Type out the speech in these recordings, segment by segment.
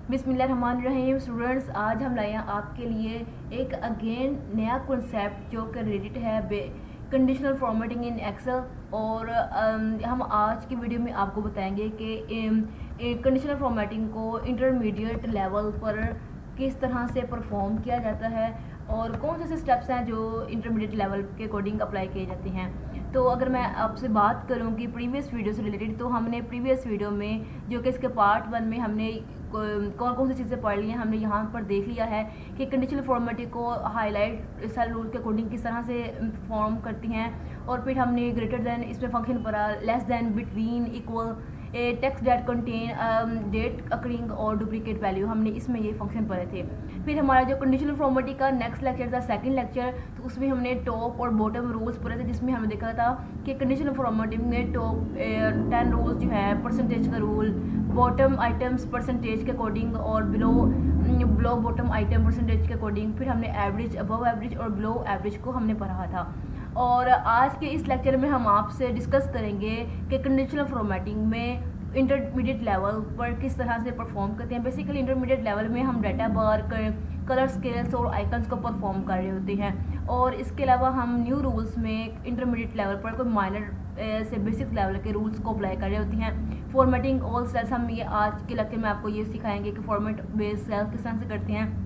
बिस्मिल्लाहिर्रहमानिर्रहीम। स्टूडेंट्स, आज हम लाए हैं आपके लिए एक अगेन नया कॉन्सेप्ट जो कि रिलेटेड है कंडीशनल फॉर्मेटिंग इन एक्सेल। और हम आज की वीडियो में आपको बताएंगे कि कंडीशनल फॉर्मेटिंग को इंटरमीडिएट लेवल पर किस तरह से परफॉर्म किया जाता है और कौन से ऐसे स्टेप्स हैं जो इंटरमीडिएट लेवल के अकॉर्डिंग अप्लाई किए जाते हैं। तो अगर मैं आपसे बात करूं कि प्रीवियस वीडियो से रिलेटेड, तो हमने प्रीवियस वीडियो में जो कि इसके पार्ट 1 में हमने कौन कौन सी चीज़ें पढ़ ली हैं, हमने यहाँ पर देख लिया है कि कंडीशनल फॉर्मेटिंग को हाईलाइट सेल रूल के अकॉर्डिंग किस तरह से फॉर्म करती हैं। और फिर हमने ग्रेटर दैन इसमें फंक्शन पढ़ा, less than, between, equal, text date contain date occurring और डुप्लीकेट वैल्यू, हमने इसमें ये फंक्शन पढ़े थे। फिर हमारा जो कंडीशनल फॉर्मेटिंग का नेक्स्ट लेक्चर था, सेकंड लेक्चर, तो उसमें हमने टॉप और बॉटम रूल्स पढ़े थे, जिसमें हमने देखा था कि कंडीशनल फॉर्मेटिंग में टॉप 10 रूल्स जो है परसेंटेज का रूल, बॉटम आइटम्स परसेंटेज के अकॉर्डिंग और बिलो बॉटम आइटम परसेंटेज के अकॉर्डिंग। फिर हमने एवरेज, अबव एवरेज और बिलो एवरेज को हमने पढ़ा था। और आज के इस लेक्चर में हम आपसे डिस्कस करेंगे कि कंडीशनल फॉर्मेटिंग में इंटरमीडिएट लेवल पर किस तरह से परफॉर्म करते हैं। बेसिकली इंटरमीडिएट लेवल में हम डाटा बार, कलर स्केल्स और आइकन्स को परफॉर्म कर रहे होते हैं। और इसके अलावा हम न्यू रूल्स में इंटरमीडिएट लेवल पर कोई माइनर से बेसिक लेवल के रूल्स को अप्लाई कर रहे होते हैं। फॉर्मेटिंग ऑल सेल्स, हम ये आज के लेक्चर में आपको ये सिखाएंगे कि फॉर्मेट बेस्ड सेल्स किस तरह से करते हैं,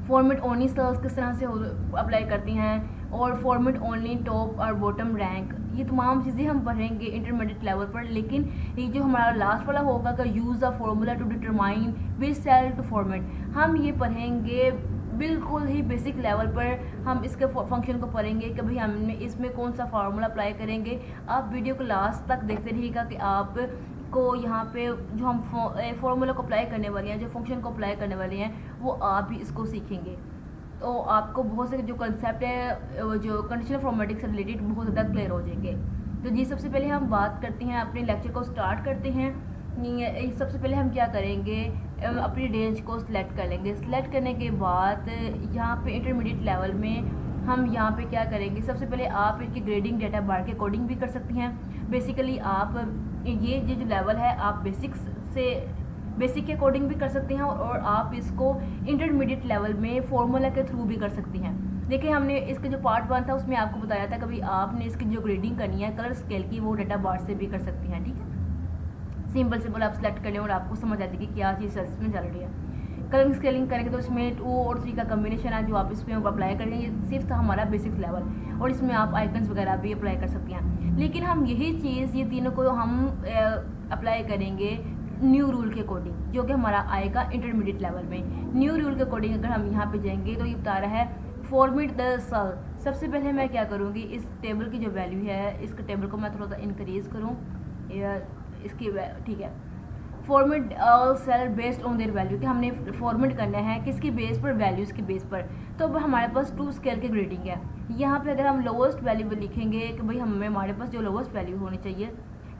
फॉर्मेट ओनली सेल्स किस तरह से अप्लाई करती हैं, और फॉर्मेट ओनली टॉप और बॉटम रैंक, ये तमाम चीज़ें हम पढ़ेंगे इंटरमीडिएट लेवल पर। लेकिन ये जो हमारा लास्ट वाला होगा का use the formula to determine which cell to format, हम ये पढ़ेंगे बिल्कुल ही बेसिक लेवल पर। हम इसके फंक्शन को पढ़ेंगे कि भाई हमने इसमें कौन सा फार्मूला अप्लाई करेंगे। आप वीडियो को लास्ट तक देखते रहिएगा कि आप को यहाँ पे जो हम फॉर्मूला को अप्लाई करने वाले हैं, जो फंक्शन को अप्लाई करने वाले हैं, वो आप भी इसको सीखेंगे। तो आपको बहुत से जो कंसेप्ट है जो कंडीशनल फॉर्मेटिंग से रिलेटेड बहुत ज़्यादा क्लियर हो जाएंगे। तो जी, सबसे पहले हम बात करते हैं, अपने लेक्चर को स्टार्ट करते हैं। सबसे पहले हम क्या करेंगे, अपनी रेंज को सिलेक्ट कर लेंगे। सिलेक्ट करने के बाद यहाँ पे इंटरमीडिएट लेवल में हम यहाँ पे क्या करेंगे, सबसे पहले आप इसकी ग्रेडिंग डेटा बार के अकॉर्डिंग भी कर सकती हैं। बेसिकली आप ये जो लेवल है आप बेसिक के अकॉर्डिंग भी कर सकते हैं, और आप इसको इंटरमीडिएट लेवल में फॉर्मूला के थ्रू भी कर सकती हैं। देखिए, हमने इसका जो पार्ट 1 था उसमें आपको बताया था कभी आपने इसकी जो ग्रेडिंग करनी है कलर स्केल की, वो डेटा बार से भी कर सकती हैं। ठीक है, सिंपल आप सेलेक्ट कर लें और आपको समझ आती है कि क्या चीज़ इसमें चल रही है। कलर स्केलिंग करेंगे तो इसमें 2 और 3 का कम्बिनेशन है जो आप इसमें अप्लाई करेंगे। ये सिर्फ था हमारा बेसिक लेवल, और इसमें आप आइकन्स वगैरह भी अप्लाई कर सकती हैं। लेकिन हम यही चीज़, ये तीनों को हम अप्लाई करेंगे न्यू रूल के अकॉर्डिंग, जो कि हमारा आएगा इंटरमीडिएट लेवल में। न्यू रूल के अकॉर्डिंग अगर हम यहाँ पे जाएंगे तो ये बता रहा है फॉर्मेट द सेल। सबसे पहले मैं क्या करूँगी, इस टेबल की जो वैल्यू है, इस टेबल को मैं थोड़ा सा इंक्रीज करूँ या इसकी, ठीक है। Format all cell based on their value, कि हमने फॉर्मेट करना है किसकी बेस पर, वैल्यूज़ की बेस पर। तो अब हमारे पास 2 स्केल की ग्रेडिंग है। यहाँ पे अगर हम लोवेस्ट वैल्यू लिखेंगे कि भाई हमारे पास जो लोवेस्ट वैल्यू होनी चाहिए,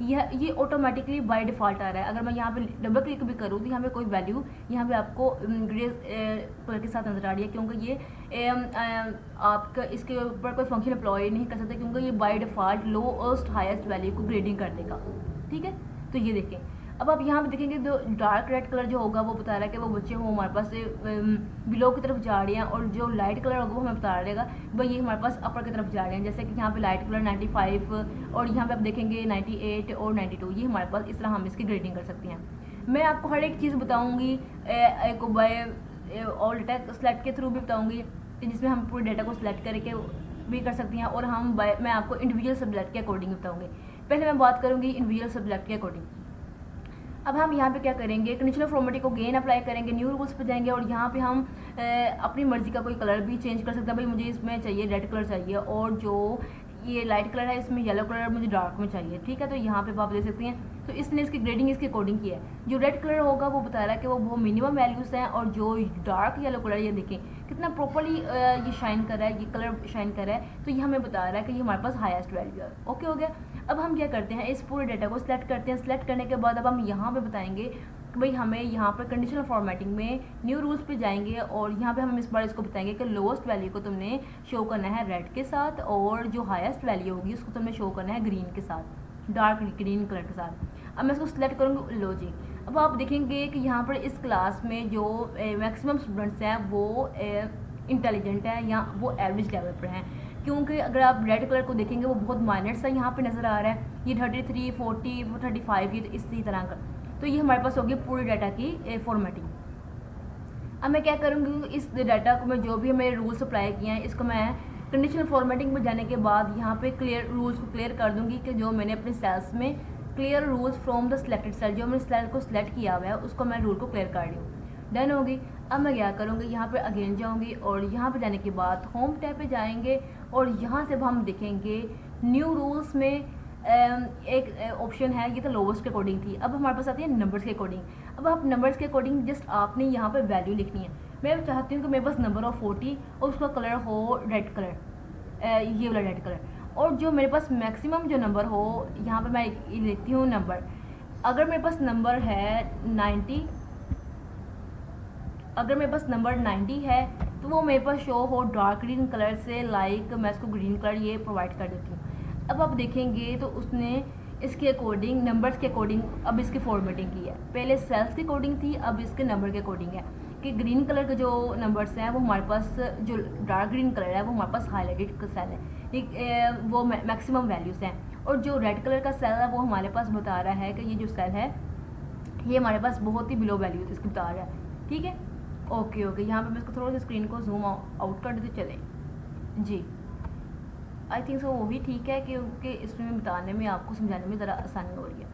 ये ऑटोमेटिकली बाय डिफ़ॉल्ट आ रहा है। अगर मैं यहाँ पे डबल क्लिक भी करूँ तो यहाँ पे कोई वैल्यू यहाँ पे आपको ग्रे कलर के साथ नजर आ रही है, क्योंकि ये आपका इसके ऊपर कोई फंक्शन अप्लाई नहीं कर सकते, क्योंकि ये by default lowest highest value को ग्रेडिंग कर देगा। ठीक है, तो ये देखें। अब आप यहाँ पे देखेंगे तो डार्क रेड कलर जो होगा वो बता रहा है कि वो बच्चे वो हमारे पास से बिलो की तरफ जा रहे हैं, और जो लाइट कलर होगा वो हमें बता रहेगा भाई ये हमारे पास अपर की तरफ जा रहे हैं। जैसे कि यहाँ पे लाइट कलर 95, और यहाँ पे आप देखेंगे 98 और 92, ये हमारे पास, इस तरह हम इसकी ग्रेडिंग कर सकते हैं। मैं आपको हर एक चीज़ बताऊँगी, एक बाय ऑल डेटा सेलेक्ट के थ्रू भी बताऊँगी, जिसमें हम पूरे डेटा को सिलेक्ट करके भी कर सकती हैं, और मैं आपको इंडिविजुअल सब्जेक्ट के अकॉर्डिंग बताऊँगी। पहले मैं बात करूँगी इंडिविजुअल सब्जेक्ट के अकॉर्डिंग। अब हम यहाँ पे क्या करेंगे, कंडीशनल फॉर्मेटिंग को गेन अप्लाई करेंगे, न्यू रूल्स पे जाएंगे, और यहाँ पे हम अपनी मर्जी का कोई कलर भी चेंज कर सकते हैं। भाई मुझे इसमें चाहिए रेड कलर चाहिए, और जो ये लाइट कलर है इसमें येलो कलर मुझे डार्क में चाहिए। ठीक है, तो यहाँ पे आप दे सकती हैं। तो इसने इसकी ग्रेडिंग इसके अकॉर्डिंग की है। जो रेड कलर होगा वो बता रहा है कि वो मिनिमम वैल्यूज़ हैं, और जो डार्क येलो कलर, ये देखें कितना प्रॉपरली ये शाइन कर रहा है, ये कलर शाइन कर रहा है, तो ये हमें बता रहा है कि ये हमारे पास हाईएस्ट वैल्यू है। ओके, हो गया। अब हम क्या करते हैं, इस पूरे डेटा को सिलेक्ट करते हैं। सिलेक्ट करने के बाद अब हम यहाँ पे बताएंगे कि भाई हमें यहाँ पर कंडीशनल फॉर्मेटिंग में न्यू रूल्स पे जाएंगे, और यहाँ पे हम इस बार इसको बताएंगे कि लोएस्ट वैल्यू को तुमने शो करना है रेड के साथ, और जो हाईएस्ट वैल्यू होगी उसको तुमने शो करना है ग्रीन के साथ, डार्क ग्रीन कलर के साथ। अब मैं इसको सिलेक्ट करूँगी, लो जी। अब आप देखेंगे कि यहाँ पर इस क्लास में जो मैक्सिमम स्टूडेंट्स हैं वो इंटेलिजेंट हैं या वो एवरेज लेवल पर हैं, क्योंकि अगर आप रेड कलर को देखेंगे वो बहुत माइनर सा यहाँ पे नज़र आ रहा है, ये 33, 40, 35 ये इसी तरह का। तो ये हमारे पास होगी पूरे डाटा की फॉर्मेटिंग। अब मैं क्या करूँगी, इस डाटा को मैं जो भी मेरे रूल्स अप्लाई किए हैं इसको मैं कंडीशनल फॉर्मेटिंग में जाने के बाद यहाँ पे क्लियर रूल्स को क्लियर कर दूँगी कि जो मैंने अपने सेल्स में clear rules from the selected cell, जो मैंने सेल को सिलेक्ट किया हुआ है उसको मैं रूल को क्लियर कर रही हूँ। डन होगी। अब मैं क्या करूँगी, यहाँ पे अगेन जाऊँगी और यहाँ पे जाने के बाद होम टैब पे जाएंगे और यहाँ से हम देखेंगे न्यू रूल्स में एक ऑप्शन है, ये तो लोवेस्ट के अकॉर्डिंग थी, अब हमारे पास आती है नंबर्स के अकॉर्डिंग। अब आप नंबर्स के अकॉर्डिंग जस्ट आपने यहाँ पे वैल्यू लिखनी है। मैं चाहती हूँ कि मेरे पास नंबर ऑफ 40 और उसका कलर हो रेड कलर, ये वाला रेड कलर, और जो मेरे पास मैक्सिमम जो नंबर हो यहाँ पे मैं लिखती हूँ नंबर। अगर मेरे पास नंबर है 90, अगर मेरे पास नंबर 90 है तो वो मेरे पास शो हो डार्क ग्रीन कलर से, लाइक मैं इसको ग्रीन कलर ये प्रोवाइड कर देती हूँ। अब आप देखेंगे तो उसने इसके अकॉर्डिंग नंबर्स के अकॉर्डिंग अब इसकी फॉर्मेटिंग की है। पहले सेल्स के अकॉर्डिंग थी, अब इसके नंबर के अकॉर्डिंग है कि ग्रीन कलर के जो नंबर्स हैं वो हमारे पास, जो डार्क ग्रीन कलर है वो हमारे पास हाईलाइटेड सेल है, वो मैक्सिमम वैल्यूज़ हैं, और जो रेड कलर का सेल है वो हमारे पास बता रहा है कि ये जो सेल है ये हमारे पास बहुत ही बिलो वैल्यू इसकी बता रहा है। ठीक है, ओके ओके। यहाँ पे मैं इसको थोड़ा सा स्क्रीन को जूम आउट कर देते चलें जी। आई थिंक सो वो भी ठीक है क्योंकि इसमें बताने में आपको समझाने में ज़रा आसानी हो रही है।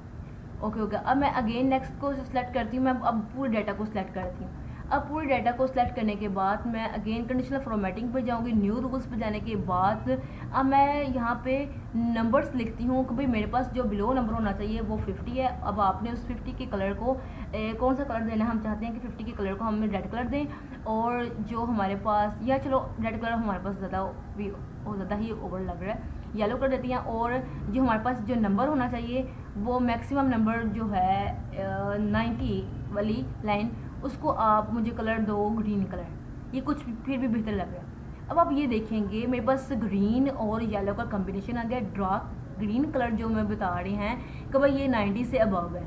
Okay okay. अब मैं अगेन नेक्स्ट को सिलेक्ट करती हूँ, मैं अब पूरे डाटा को सिलेक्ट करती हूँ। अब पूरे डाटा को सिलेक्ट करने के बाद मैं अगेन कंडीशनल फॉर्मेटिंग पर जाऊँगी। न्यू रूल्स पर जाने के बाद अब मैं यहाँ पे नंबर्स लिखती हूँ कि भाई मेरे पास जो बिलो नंबर होना चाहिए वो 50 है। अब आपने उस 50 के कलर को कौन सा कलर देना है, हम चाहते हैं कि 50 के कलर को हम रेड कलर दें, और जो हमारे पास, या चलो रेड कलर हमारे पास ज़्यादा ही ओवर लग रहा है, येलो कर देती हैं। और जो हमारे पास जो नंबर होना चाहिए वो मैक्सिमम नंबर जो है 90 वाली लाइन, उसको आप मुझे कलर दो ग्रीन कलर, ये कुछ फिर भी बेहतर लग रहा है। अब आप ये देखेंगे मेरे पास ग्रीन और येलो का कॉम्बिनेशन आ गया, डार्क ग्रीन कलर जो मैं बता रहे हैं कि भाई ये 90 से अबव है।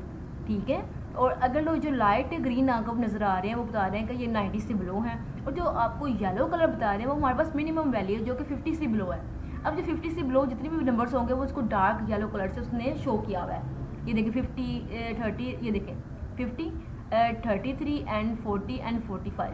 ठीक है, और अगर लोग जो लाइट ग्रीन आपको नज़र आ रहे हैं वो बता रहे हैं कि ये 90 से बिलो हैं, और जो आपको येलो कलर बता रहे हैं वो हमारे पास मिनिमम वैल्यू है जो कि 50 से बिलो है। अब जो 50 से बिलो जितने भी नंबर्स होंगे वो उसको डार्क येलो कलर से उसने शो किया हुआ है। ये देखिए 50, 30, ये देखें 50, 33 एंड 40 एंड 45,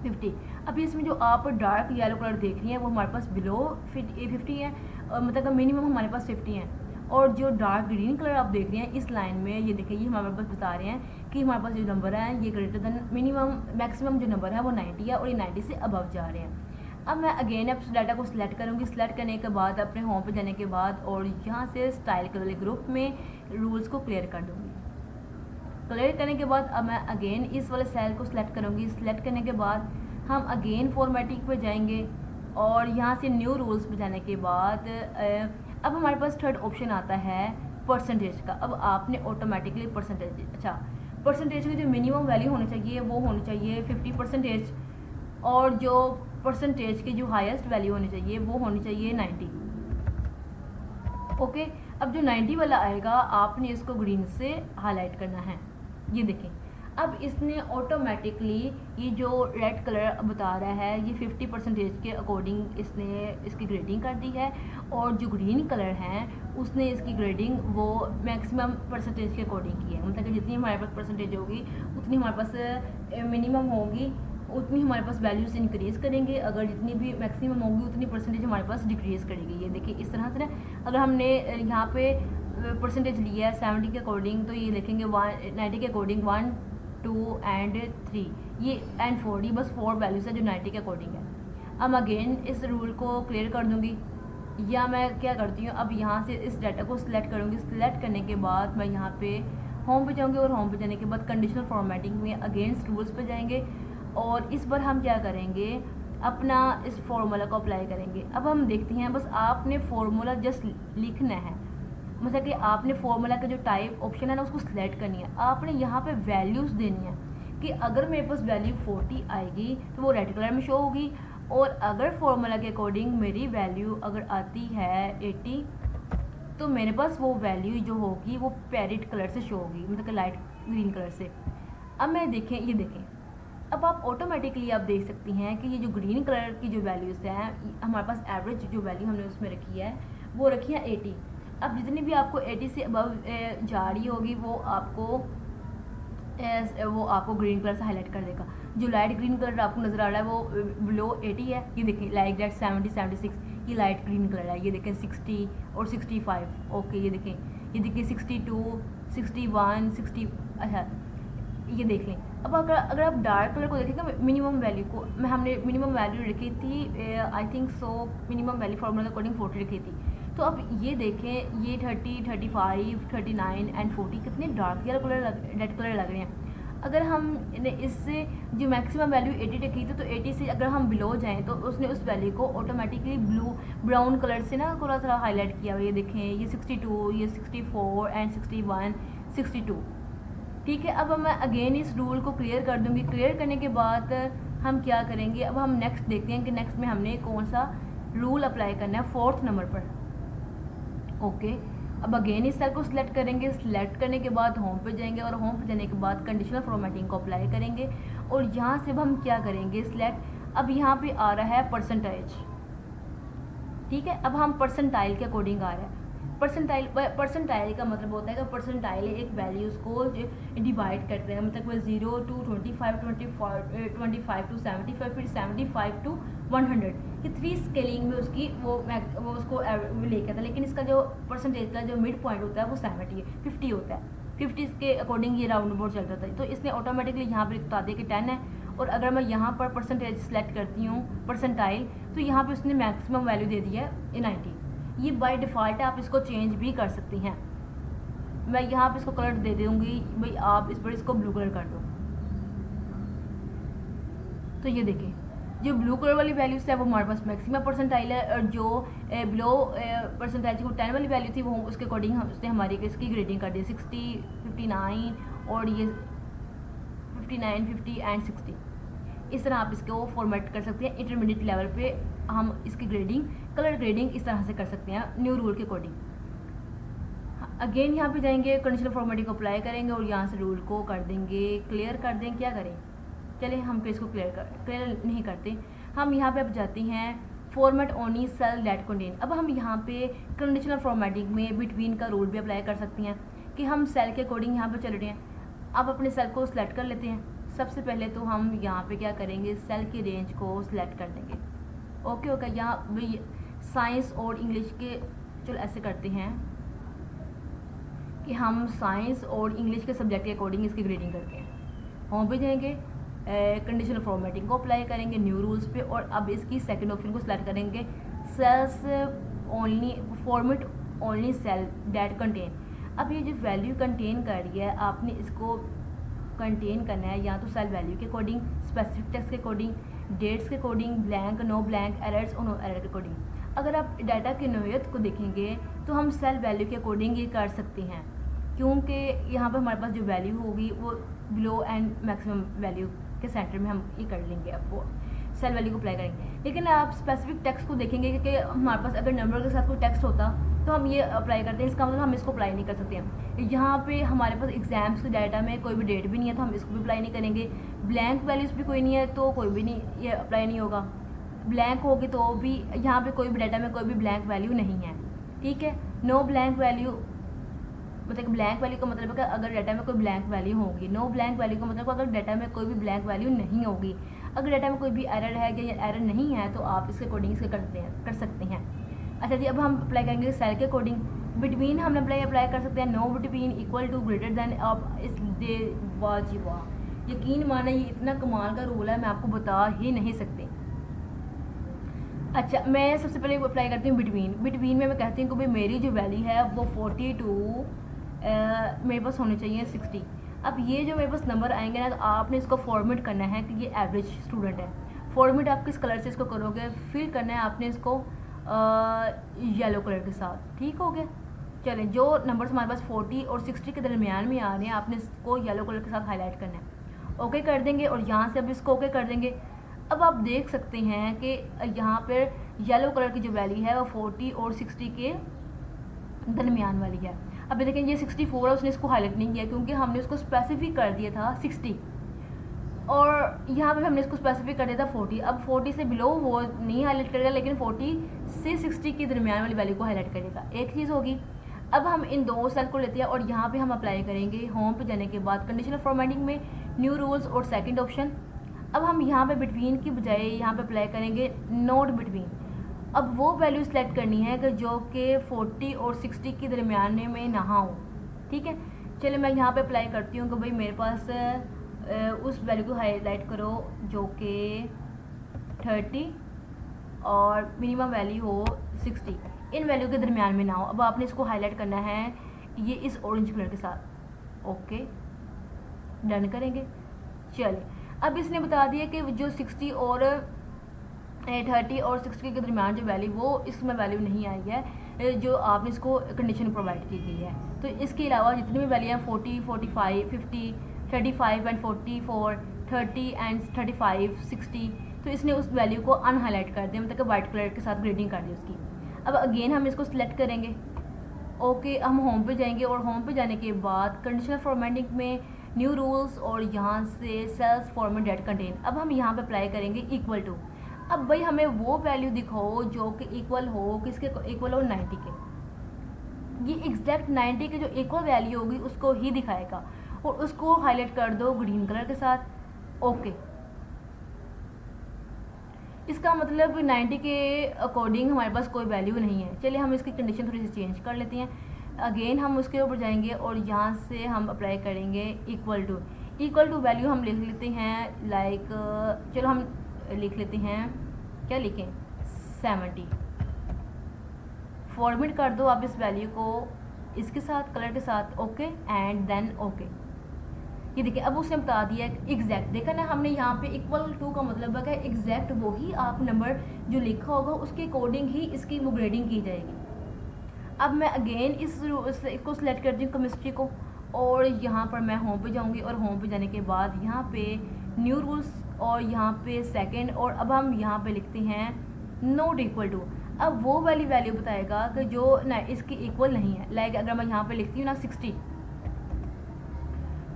50। अब इसमें जो आप डार्क येलो कलर देख रही हैं वो हमारे पास बिलो 50 है, मतलब मिनिमम हमारे पास 50 है। और जो डार्क ग्रीन कलर आप देख रहे हैं इस लाइन में, ये देखिए ये हमारे पास बता रहे हैं कि हमारे पास जो नंबर है ये ग्रेटर देन मिनिमम, मैक्सिमम जो नंबर है वो 90 है और ये 90 से अबव जा रहे हैं। अब मैं अगेन अब डाटा को सिलेक्ट करूँगी। सिलेक्ट करने के बाद अपने होम पे जाने के बाद और यहाँ से स्टाइल के वाले ग्रुप में रूल्स को क्लियर कर दूँगी। क्लियर करने के बाद अब मैं अगेन इस वाले सेल को सिलेक्ट करूँगी। सिलेक्ट करने के बाद हम अगेन फॉर्मेटिंग पे जाएंगे और यहाँ से न्यू रूल्स पे जाने के बाद अब हमारे पास थर्ड ऑप्शन आता है परसेंटेज का। अब आपने ऑटोमेटिकली परसेंटेज, अच्छा परसेंटेज की जो मिनिमम वैल्यू होनी चाहिए वो होनी चाहिए 50%, और जो परसेंटेज की जो हाईएस्ट वैल्यू होनी चाहिए वो होनी चाहिए 90। ओके, अब जो 90 वाला आएगा आपने इसको ग्रीन से हाईलाइट करना है। ये देखें अब इसने ऑटोमेटिकली ये जो रेड कलर बता रहा है ये 50% के अकॉर्डिंग इसने इसकी ग्रेडिंग कर दी है, और जो ग्रीन कलर हैं उसने इसकी ग्रेडिंग वो मैक्सिमम परसेंटेज के अकॉर्डिंग की है। मतलब कि जितनी हमारे पास परसेंटेज होगी उतनी हमारे पास मिनिमम होगी, उतनी हमारे पास वैल्यूज़ इंक्रीज़ करेंगे, अगर जितनी भी मैक्सिमम होगी उतनी परसेंटेज हमारे पास डिक्रीज़ करेगी। ये देखिए इस तरह से अगर हमने यहाँ पे परसेंटेज लिया है 70 के अकॉर्डिंग, तो ये लिखेंगे 90 के अकॉर्डिंग 1, 2 एंड 3, ये एंड 4, ये बस 4 वैल्यूज़ है जो 90 के अकॉर्डिंग है। अब अगेन इस रूल को क्लियर कर दूँगी, या मैं क्या करती हूँ अब यहाँ से इस डाटा को सिलेक्ट करूँगी। सिलेक्ट करने के बाद मैं यहाँ पे होम पे जाऊँगी और होम पे जाने के बाद कंडीशनल फॉर्मेटिंग में अगेंस्ट रूल्स पे जाएंगे, और इस बार हम क्या करेंगे अपना इस फार्मूला को अप्लाई करेंगे। अब हम देखते हैं बस आपने फार्मूला जस्ट लिखना है, मतलब कि आपने फार्मूला का जो टाइप ऑप्शन है ना उसको सिलेक्ट करनी है। आपने यहाँ पे वैल्यूज़ देनी है कि अगर मेरे पास वैल्यू 40 आएगी तो वो रेड कलर में शो होगी, और अगर फार्मूला के अकॉर्डिंग मेरी वैल्यू अगर आती है 80 तो मेरे पास वो वैल्यू जो होगी वो पैरेट कलर से शो होगी, मतलब कि लाइट ग्रीन कलर से। अब मैं देखें, ये देखें, अब आप ऑटोमेटिकली आप देख सकती हैं कि ये जो ग्रीन कलर की जो वैल्यूज़ हैं, हमारे पास एवरेज जो वैल्यू हमने उसमें रखी है वो रखी है 80। अब जितनी भी आपको 80 से अबव जा रही होगी वो आपको ग्रीन कलर से हाईलाइट कर देगा। जो लाइट ग्रीन कलर आपको नज़र आ रहा है वो बिलो 80 है। ये देखिए लाइक दैट 70, 76 ये लाइट ग्रीन कलर है। ये देखें 60 और 65, ओके ये देखें, ये देखिए 62, 61, 60, अच्छा ये देख लें। अब अगर आप डार्क कलर को देखेंगे मिनिमम वैल्यू को, हमने मिनिमम वैल्यू रखी थी I think so minimum value formula according 40 रखी थी। तो अब ये देखें ये 30, 35, 39 एंड 40 कितने dark yellow colour red colour लग रहे हैं। अगर हम इससे जो मैक्सिमम वैल्यू 80 रखी थी तो 80 से अगर हम बिलो जाएं तो उसने उस वैल्यू को ऑटोमेटिकली ब्राउन कलर से ना थोड़ा सा हाईलाइट किया हुआ। ये देखें ये 62, ये 64 एंड 61, 62, ठीक है। अब मैं अगेन इस रूल को क्लियर कर दूंगी। क्लियर करने के बाद हम क्या करेंगे, अब हम नेक्स्ट देखते हैं कि नेक्स्ट में हमने कौन सा रूल अप्लाई करना है 4th नंबर पर, ओके। अब अगेन इस सेल को सिलेक्ट करेंगे, सिलेक्ट करने के बाद होम पे जाएंगे और होम पे जाने के बाद कंडीशनल फॉर्मेटिंग को अप्लाई करेंगे और यहाँ से अब हम क्या करेंगे सिलेक्ट। अब यहाँ पे आ रहा है परसेंटेज, ठीक है। अब हम परसेंटाइल के अकॉर्डिंग आ रहा है। परसेंटाइल का मतलब होता है कि परसेंटाइल एक वैल्यूज़ को डिवाइड करते हैं, मतलब 0 to 25, 25 to 75, फिर 75 to 100, ये 3 स्केलिंग में उसकी वो उसको लेके आता है। लेकिन इसका जो परसेंटेज का जो मिड पॉइंट होता है वो 70 है, 50 होता है। 50 के अकॉर्डिंग ये राउंड अबाउट चल रहा था। तो इसने ऑटोमेटिकली यहाँ पर बता दिया कि 10 है। और अगर मैं यहाँ पर परसेंटेज सेलेक्ट करती हूँ परसेंटाइल, तो यहाँ पे उसने मैक्सिमम वैल्यू दे दी है 90। ये बाय डिफ़ॉल्ट है, आप इसको चेंज भी कर सकती हैं। मैं यहाँ पे इसको कलर दे दूँगी, भाई आप इस पर इसको ब्लू कलर कर दो। तो ये देखें जो ब्लू कलर वाली वैल्यूज़ है वो हमारे पास मैक्सिमम परसेंटाइल है, और जो बिलो परसेंटाइज को 10 वाली वैल्यू थी वो उसके अकॉर्डिंग उसने हमारी इसकी ग्रेडिंग कर दी 60, 59 और ये 59, 50 एंड 60। इस तरह आप इसको फॉर्मेट कर सकते हैं। इंटरमीडिएट लेवल पे हम इसकी ग्रेडिंग, कलर ग्रेडिंग इस तरह से कर सकते हैं न्यू रूल के अकॉर्डिंग। अगेन यहाँ पे जाएंगे, कंडीशनल फॉर्मेटिंग को अप्लाई करेंगे और यहाँ से रूल को कर देंगे, क्लियर कर दें। क्या करें, चलिए हम फिर इसको क्लियर नहीं करते। हम यहाँ पे अब जाते हैं format only cell that contain. अब हम यहाँ पे कंडीशनल फॉर्मेटिंग में बिटवीन का रूल भी अप्लाई कर सकती हैं कि हम सेल के अकॉर्डिंग यहाँ पर चल रहे हैं। अब अपने सेल को सिलेक्ट कर लेते हैं। सबसे पहले तो हम यहाँ पे क्या करेंगे, सेल की रेंज को सिलेक्ट कर देंगे, ओके। यहाँ भाई साइंस और इंग्लिश के, चलो ऐसे करते हैं कि हम साइंस और इंग्लिश के सब्जेक्ट के अकॉर्डिंग इसकी ग्रेडिंग करते हैं। होम पे जाएंगे, कंडीशनल फॉर्मेटिंग को अप्लाई करेंगे न्यू रूल्स पे, और अब इसकी सेकंड ऑप्शन को सिलेक्ट करेंगे cells only format only cell that contain. अब ये जो वैल्यू कंटेन कर रही है आपने इसको कंटेन करना है या तो सेल वैल्यू के अकॉर्डिंग, स्पेसिफिक टेक्स्ट के अकॉर्डिंग, डेट्स के according, blank, no blank, errors और नो एरर के अकॉर्डिंग। अगर आप डाटा की नोयत को देखेंगे तो हम सेल वैल्यू के अकॉर्डिंग ये कर सकते हैं, क्योंकि यहाँ पर हमारे पास जो वैल्यू होगी वो बिलो एंड मैक्सिमम वैल्यू के सेंटर में हम ये कर लेंगे, अब वो सेल वैल्यू को अप्लाई करेंगे। लेकिन आप स्पेसिफिक टेक्स्ट को देखेंगे कि हमारे पास अगर नंबर के साथ कोई टेक्स्ट होता तो हम ये अप्लाई करते हैं, इसका मतलब हम इसको अप्लाई नहीं कर सकते हैं। यहाँ पे हमारे पास एग्जाम्स के डाटा में कोई भी डेट भी नहीं है तो हम इसको भी अप्लाई नहीं करेंगे। ब्लैंक वैल्यूज़ भी कोई नहीं है तो कोई भी नहीं, ये अप्लाई नहीं होगा। ब्लैंक होगी तो भी यहाँ पे कोई भी डाटा में कोई भी ब्लैंक वैल्यू नहीं है, ठीक है। नो ब्लैंक वैल्यू मतलब ब्लैंक वैल्यू का मतलब है कि अगर डाटा में कोई ब्लैंक वैल्यू होगी। नो ब्लैंक वैल्यू का मतलब अगर डाटा में कोई भी ब्लैंक वैल्यू नहीं होगी। अगर डाटा में कोई भी एरर है या एरर नहीं है तो आप इसके अकॉर्डिंग इसके कर सकते हैं। अच्छा जी, अब हम अप्लाई करेंगे सेल के अकॉर्डिंग। बिटवीन हम अप्लाई कर सकते हैं no between, equal to, greater than. आप इस दे वाह जी वाह, यकीन माना ये इतना कमाल का रूल है, मैं आपको बता ही नहीं सकती। अच्छा, मैं सबसे पहले अप्लाई करती हूँ बिटवीन में मैं कहती हूँ कि भाई मेरी जो वैल्यू है वो 42 मेरे पास होनी चाहिए 60। अब ये जो मेरे पास नंबर आएंगे ना तो आपने इसको फॉर्मेट करना है कि ये एवरेज स्टूडेंट है। फॉर्मेट आप किस कलर से इसको करोगे, फिल करना है आपने इसको येलो कलर के साथ, ठीक हो गया। चलें, जो नंबर्स हमारे पास 40 और 60 के दरमियान में आ रहे हैं आपने इसको येलो कलर के साथ हाईलाइट करना है, ओके कर देंगे। और यहाँ से अब इसको ओके कर देंगे। अब आप देख सकते हैं कि यहाँ पर येलो कलर की जो वैल्यू है वो 40 और 60 के दरमियान वाली है। अभी देखें ये 64 है, उसने इसको हाईलाइट नहीं किया क्योंकि हमने उसको स्पेसिफिक कर दिया था 60, और यहाँ पे हमने इसको स्पेसिफिक कर दिया था 40। अब 40 से बिलो वो नहीं हाईलाइट करेगा, लेकिन 40 से 60 के दरमियान वाली वैल्यू को हाईलाइट करेगा। एक चीज़ होगी। अब हम इन दो सेल को लेते हैं और यहाँ पे हम अप्लाई करेंगे होम पे जाने के बाद कंडीशनल फॉर्मेटिंग में न्यू रूल्स और सेकंड ऑप्शन। अब हम यहाँ पे बिटवीन की बजाय यहाँ पे अप्लाई करेंगे नोट बिटवीन। अब वो वैल्यू सेलेक्ट करनी है कि जो कि 40 और 60 के दरमियान में ना हो। ठीक है, चलिए मैं यहाँ पे अप्लाई करती हूँ कि भाई मेरे पास उस वैल्यू को हाईलाइट करो जो कि 30 और मिनिमम वैल्यू हो 60, इन वैल्यू के दरमियान में ना हो। अब आपने इसको हाईलाइट करना है ये इस ऑरेंज कलर के साथ। ओके, डन करेंगे। चलिए, अब इसने बता दिया कि जो 60 और 30 और 60 के दरमियान जो वैल्यू वो इसमें वैल्यू नहीं आई है जो आपने इसको कंडीशन प्रोवाइड की गई है। तो इसके अलावा जितनी भी वैल्यू हैं 40, 45, 50, 35 एंड 44, 30 एंड 35, 60, तो इसने उस वैल्यू को अनहाईलाइट कर दिया, मतलब कि वाइट कलर के साथ ग्रेडिंग कर दी उसकी। अब अगेन हम इसको सिलेक्ट करेंगे। ओके, हम होम पे जाएंगे और होम पे जाने के बाद कंडीशनल फॉर्मेटिंग में न्यू रूल्स और यहाँ से सेल्स फॉर्मेट डेट कंटेन। अब हम यहाँ पे अप्लाई करेंगे इक्वल टू। अब भाई हमें वो वैल्यू दिखाओ जो कि इक्वल हो, किसके इक्वल हो, 90 के। ये एग्जैक्ट 90 के जो इक्वल वैल्यू होगी उसको ही दिखाएगा, और उसको हाईलाइट कर दो ग्रीन कलर के साथ। ओके, इसका मतलब 90 के अकॉर्डिंग हमारे पास कोई वैल्यू नहीं है। चलिए हम इसकी कंडीशन थोड़ी सी चेंज कर लेते हैं। अगेन हम उसके ऊपर जाएंगे और यहाँ से हम अप्लाई करेंगे इक्वल टू वैल्यू हम लिख लेते हैं लाइक, चलो हम लिख लेते हैं, क्या लिखें, 70। फॉर्मेट कर दो आप इस वैल्यू को इसके साथ, कलर के साथ। Okay and then okay. ये देखिए, अब उसने बता दिया एग्जैक्ट। देखा ना हमने यहाँ पे इक्वल टू का मतलब है कि एग्जैक्ट वही आप नंबर जो लिखा होगा उसके अकॉर्डिंग ही इसकी वो ग्रेडिंग की जाएगी। अब मैं अगेन इसको सिलेक्ट करती हूँ केमिस्ट्री को, और यहाँ पर मैं होम पे जाऊँगी और होम पे जाने के बाद यहाँ पे न्यू रूल्स और यहाँ पे सेकंड, और अब हम यहाँ पे लिखते हैं नॉट इक्वल टू। अब वो वाली वैल्यू बताएगा कि जो ना इसकी इक्वल नहीं है। लाइक अगर मैं यहाँ पे लिखती हूँ ना 60,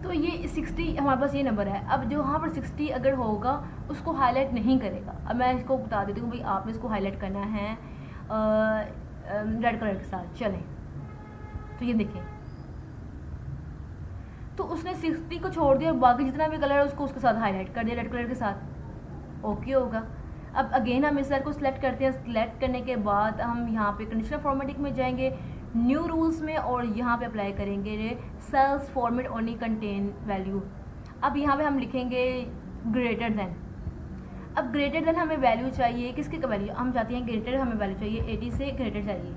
तो ये 60 हमारे पास ये नंबर है। अब जो वहाँ पर 60 अगर होगा उसको हाईलाइट नहीं करेगा। अब मैं इसको बता देती हूँ भाई आपने इसको हाईलाइट करना है रेड कलर के साथ। चलें, तो ये देखें, तो उसने 60 को छोड़ दिया और बाकी जितना भी कलर है उसको उसके साथ हाईलाइट कर दिया रेड कलर के साथ। ओके होगा। अब अगेन हम इस सेल को सिलेक्ट करते हैं। सिलेक्ट करने के बाद हम यहाँ पे कंडीशनल फॉर्मेटिंग में जाएंगे, न्यू रूल्स में, और यहाँ पे अप्लाई करेंगे cells format only contain value. अब यहाँ पे हम लिखेंगे ग्रेटर देन। अब ग्रेटर देन हमें वैल्यू चाहिए, किसकी का वैल्यू हम चाहते हैं ग्रेटर, हमें वैल्यू चाहिए 80 से ग्रेटर चाहिए।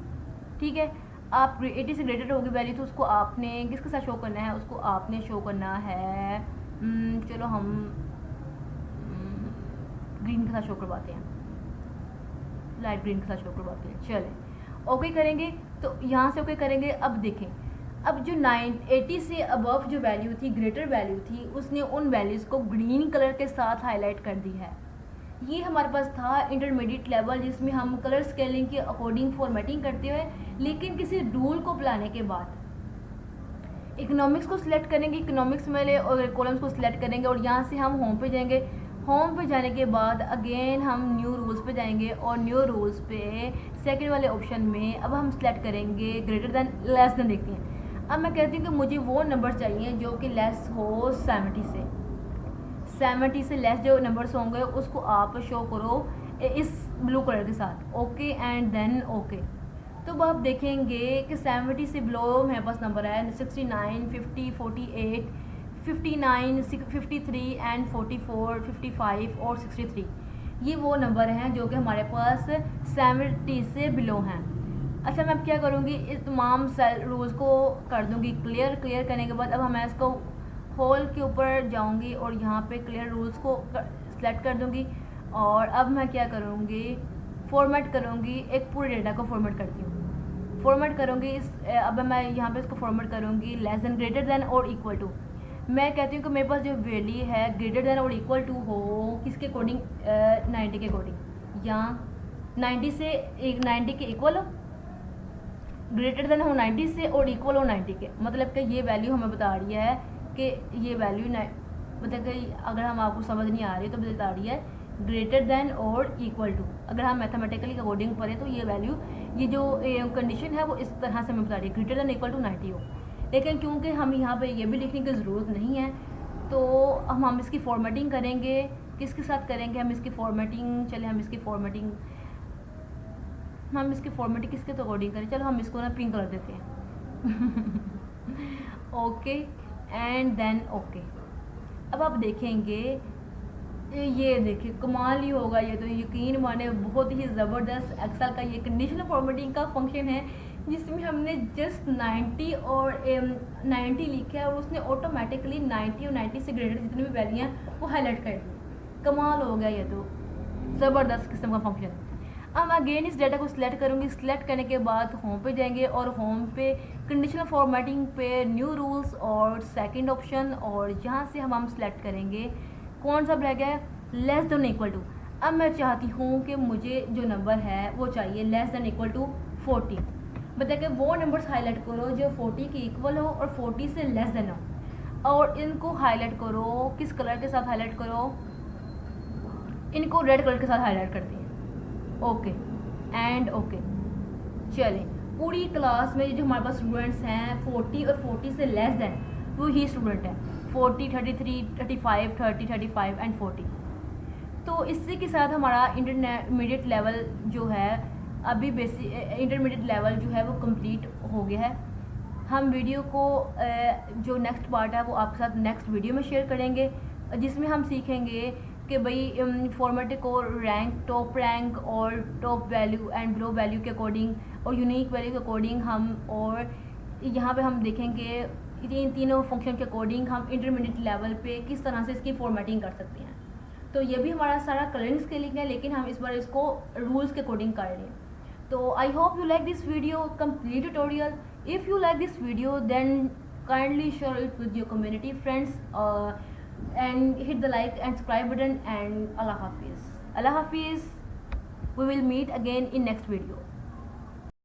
ठीक है, आप 80 से ग्रेटर होगी वैल्यू, तो उसको आपने किसके साथ शो करना है, उसको आपने शो करना है, चलो हम ग्रीन के साथ शो करवाते हैं, लाइट ग्रीन के साथ शो करवाते हैं। चले ओके करेंगे, तो यहाँ से ओके करेंगे। अब देखें, अब जो 80 से अबव जो वैल्यू थी, ग्रेटर वैल्यू थी, उसने उन वैल्यूज़ को ग्रीन कलर के साथ हाईलाइट कर दी है। ये हमारे पास था इंटरमीडिएट लेवल, जिसमें हम कलर स्केलिंग के अकॉर्डिंग फॉर्मेटिंग करते हुए, लेकिन किसी रूल को अपनाने के बाद इकोनॉमिक्स को सिलेक्ट करेंगे, इकोनॉमिक्स वाले और कॉलम्स को सिलेक्ट करेंगे, और यहाँ से हम होम पे जाएंगे। होम पे जाने के बाद अगेन हम न्यू रूल्स पे जाएंगे, और न्यू रूल्स पे सेकंड वाले ऑप्शन में अब हम सिलेक्ट करेंगे ग्रेटर देन, लेस देन देखते हैं। अब मैं कहती हूँ कि मुझे वो नंबर चाहिए जो कि लेस हो 70 से। 70 से लेस जो नंबर्स होंगे उसको आप शो करो इस ब्लू कलर के साथ। Okay and then okay. तो अब आप देखेंगे कि 70 से बिलो मेरे पास नंबर है 69, 50, 48, 59, 53 एंड 44, 55 और 63। ये वो नंबर हैं जो कि हमारे पास 70 से बिलो हैं। अच्छा, मैं अब क्या करूँगी, इस तमाम सेल रूल्स को कर दूँगी क्लियर। क्लियर करने के बाद अब मैं इसको होल के ऊपर जाऊँगी और यहाँ पे क्लियर रूल्स को सिलेक्ट कर दूँगी, और अब मैं क्या करूँगी, फॉर्मेट करूँगी, एक पूरे डेटा को फॉर्मेट करती हूँ, फॉर्मेट करूँगी अब मैं यहाँ पे इसको फॉर्मेट करूँगी लेस देन, ग्रेटर देन और इक्वल टू। मैं कहती हूँ कि मेरे पास जो वैल्यू है ग्रेटर देन और इक्वल टू हो किसके अकॉर्डिंग, 90 के अकॉर्डिंग, या 90 से 90 के इक्वल हो, ग्रेटर देन हो 90 से और इक्वल हो 90 के, मतलब कि ये वैल्यू हमें बता रही है कि ये वैल्यू मतलब कि अगर हम आपको समझ नहीं आ रही तो बता रही है ग्रेटर देन और इक्वल टू। अगर हम मैथमेटिकली अकॉर्डिंग पढ़ें तो ये वैल्यू, ये जो कंडीशन है वो इस तरह से हमें बता रही है ग्रेटर देन इक्वल टू 90 हो। लेकिन क्योंकि हम यहाँ पे ये भी लिखने की ज़रूरत नहीं है तो हम इसकी फॉर्मेटिंग करेंगे। किसके साथ करेंगे हम इसकी फॉर्मेटिंग? चले हम इसकी फॉर्मेटिंग किसके तो अकॉर्डिंग करें? चलो हम इसको ना पिंक कर देते हैं। Okay and then okay. अब आप देखेंगे, ये देखिए कमाल ही होगा, ये तो यकीन माने बहुत ही ज़बरदस्त एक्सेल का ये कंडीशनल फॉर्मेटिंग का फंक्शन है जिसमें हमने जस्ट 90 और 90 लिखा है और उसने ऑटोमेटिकली 90 और 90 से ग्रेटर जितनी भी वैल्यू हैं वो हाईलाइट कर दी। कमाल हो गया, ये तो ज़बरदस्त किस्म का फंक्शन। अब अगेन इस डाटा को सिलेक्ट करूँगी। सिलेक्ट करने के बाद होम पे जाएंगे और होम पे कंडीशनल फॉर्मेटिंग पे न्यू रूल्स और सेकंड ऑप्शन, और यहाँ से हम सिलेक्ट करेंगे कौन सा रह गया, लेस देन इक्वल टू। अब मैं चाहती हूँ कि मुझे जो नंबर है वो चाहिए लेस देन इक्वल टू 40। बता कि वो नंबर्स हाईलाइट करो जो 40 के इक्वल हो और 40 से लेस देन हो, और इनको हाईलाइट करो किस कलर के साथ हाईलाइट करो, इनको रेड कलर के साथ हाईलाइट करती हैं। Okay and okay. चलें, पूरी क्लास में जो हमारे पास स्टूडेंट्स हैं 40 और 40 से लेस देन वो ही स्टूडेंट हैं, 40, 33, 35, 30, 35 एंड 40। तो इसी के साथ हमारा इंटरमीडिएट लेवल जो है अभी बेसिक इंटरमीडिएट लेवल जो है वो कंप्लीट हो गया है। हम वीडियो को जो नेक्स्ट पार्ट है वो आपके साथ नेक्स्ट वीडियो में शेयर करेंगे जिसमें हम सीखेंगे कि भाई फॉर्मेट को रैंक, टॉप रैंक और top value and below value के अकॉर्डिंग और यूनिक वैल्यू के अकॉर्डिंग हम, और यहाँ पे हम देखेंगे इन तीनों फंक्शन के अकॉर्डिंग हम इंटरमीडिएट लेवल पे किस तरह से इसकी फॉर्मेटिंग कर सकते हैं। तो ये भी हमारा सारा कलरिंग स्केलिंग है, लेकिन हम इस बार इसको रूल्स के अकॉर्डिंग कर रहे हैं। तो I hope you like this video complete tutorial. If you like this video then kindly share it with your community friends and hit the like and subscribe button, and Allah Hafiz. We will meet again in next video.